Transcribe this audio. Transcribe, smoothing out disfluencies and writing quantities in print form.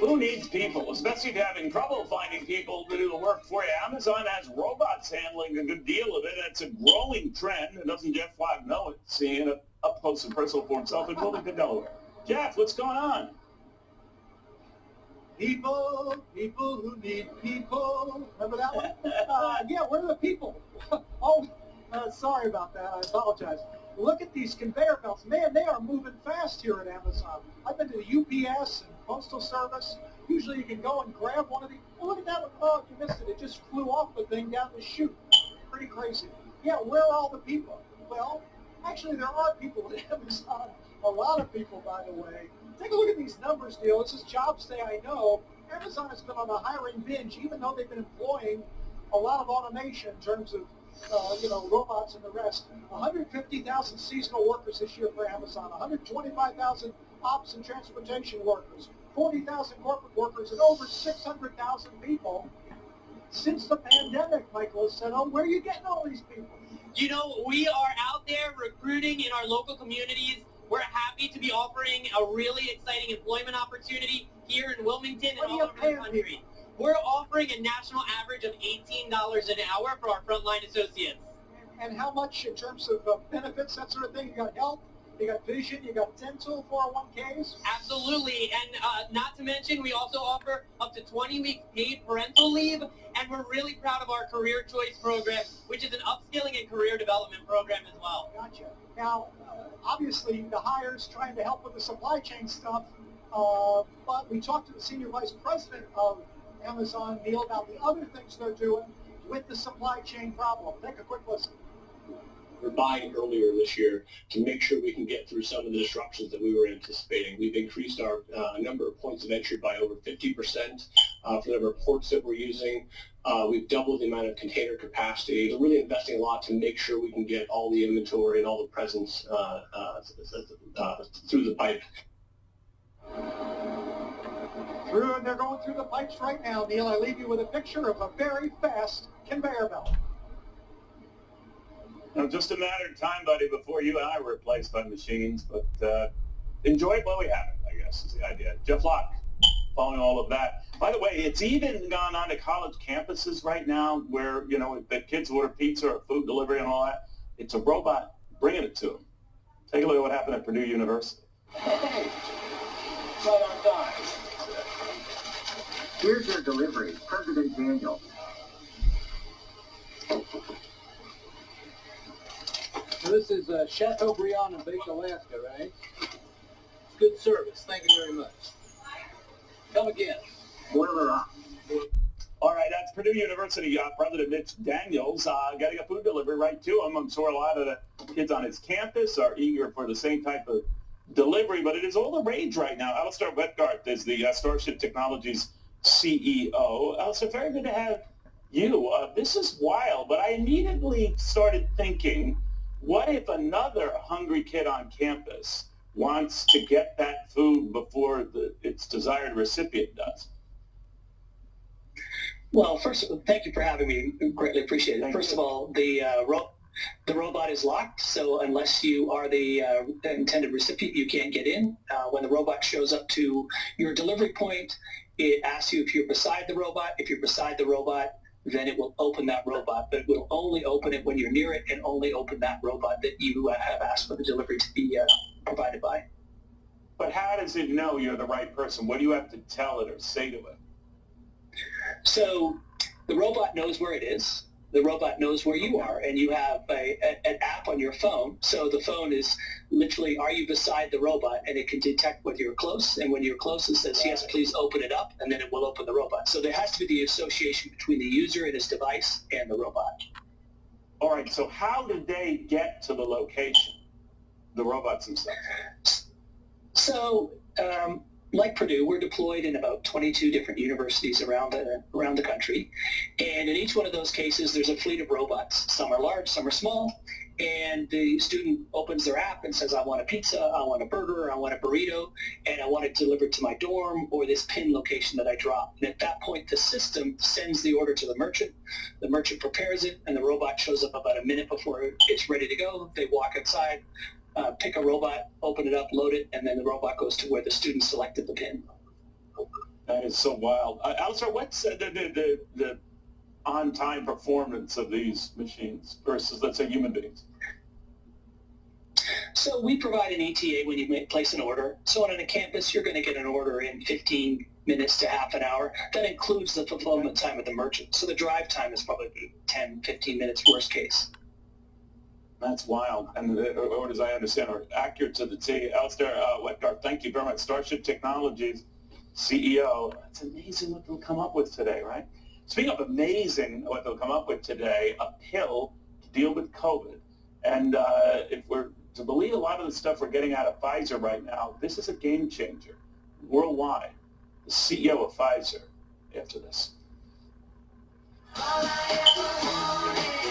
Who needs people, especially if you're having trouble finding people to do the work for you? Amazon has robots handling a good deal of it. It's a growing trend. And doesn't Jeff Flock know it, seeing it up close and personal for himself in Wilmington, Delaware? Jeff, what's going on? People who need people. Remember that one? Yeah, where are the people? Sorry about that. I apologize. Look at these conveyor belts. Man, they are moving fast here at Amazon. I've been to the UPS and Postal Service. Usually you can go and grab one of these. Oh, look at that one. Oh, you missed it. It just flew off the thing down the chute. Pretty crazy. Yeah, where are all the people? Well, actually, there are people at Amazon. A lot of people, by the way. Take a look at these numbers, Neil. This is Jobs Day, I know. Amazon has been on a hiring binge, even though they've been employing a lot of automation in terms of robots and the rest. 150,000 seasonal workers this year for Amazon, 125,000 ops and transportation workers, 40,000 corporate workers, and over 600,000 people since the pandemic. Michael said, oh, where are you getting all these people? You know, we are out there recruiting in our local communities. We're happy to be offering a really exciting employment opportunity here in Wilmington and all over the country. We're offering a national average of $18 an hour for our frontline associates. And how much in terms of benefits, that sort of thing? You got health, you got vision, you got dental, 401ks? Absolutely. And not to mention, we also offer up to 20 weeks paid parental leave. And we're really proud of our Career Choice program, which is an upskilling and career development program as well. Gotcha. Now, obviously, the hire's trying to help with the supply chain stuff. But we talked to the senior vice president of Amazon, Neil, about the other things they're doing with the supply chain problem. Take a quick listen. We're buying earlier this year to make sure we can get through some of the disruptions that we were anticipating. We've increased our number of points of entry by over 50% for the number of ports that we're using. We've doubled the amount of container capacity. We're really investing a lot to make sure we can get all the inventory and all the presence through the pipe. They're going through the pipes right now, Neil. I leave you with a picture of a very fast conveyor belt. Just a matter of time, buddy, before you and I were replaced by machines. But enjoy it while we have it, I guess, is the idea. Jeff Flock, following all of that. By the way, it's even gone on to college campuses right now where, the kids order pizza or food delivery and all that. It's a robot bringing it to them. Take a look at what happened at Purdue University. Hey, right on time. Here's your delivery, President Daniel. So this is Chateaubriand in Bake, Alaska, right? Good service. Thank you very much. Come again. Boiler up. All right, that's Purdue University President Mitch Daniels getting a food delivery right to him. I'm sure a lot of the kids on his campus are eager for the same type of delivery, but it is all the rage right now. Alistair Wetgarth is the Starship Technologies CEO. Alistair, very good to have you. This is wild, but I immediately started thinking, what if another hungry kid on campus wants to get that food before its desired recipient does? Well, first, thank you for having me. Greatly appreciate it. First of all, the robot is locked, so unless you are the intended recipient, you can't get in. When the robot shows up to your delivery point, it asks you if you're beside the robot. If you're beside the robot, then it will open that robot, but it will only open it when you're near it and only open that robot that you have asked for the delivery to be provided by. But how does it know you're the right person? What do you have to tell it or say to it? So the robot knows where it is. The robot knows where you are, and you have an app on your phone. So the phone is literally, are you beside the robot? And it can detect whether you're close. And when you're close, it says, yes, please open it up, and then it will open the robot. So there has to be the association between the user and his device and the robot. All right, so how did they get to the location, the robots themselves? So like Purdue, we're deployed in about 22 different universities around the country. And in each one of those cases, there's a fleet of robots. Some are large, some are small. And the student opens their app and says, I want a pizza, I want a burger, I want a burrito, and I want it delivered to my dorm or this PIN location that I dropped. And at that point, the system sends the order to the merchant. The merchant prepares it, and the robot shows up about a minute before it's ready to go. They walk outside, pick a robot, open it up, load it, and then the robot goes to where the student selected the PIN. That is so wild. Alistair, what's the on-time performance of these machines versus, let's say, human beings? So we provide an ETA when you place an order. So on a campus, you're going to get an order in 15 minutes to half an hour. That includes the fulfillment time of the merchant. So the drive time is probably 10, 15 minutes, worst case. That's wild. And the orders, I understand, are accurate to the T. Alistair Wetgard, thank you very much. Starship Technologies CEO. It's amazing what they'll come up with today, right? Speaking of amazing what they'll come up with today, a pill to deal with COVID. And if we're to believe a lot of the stuff we're getting out of Pfizer right now, this is a game changer worldwide. The CEO of Pfizer after this. All I ever wanted.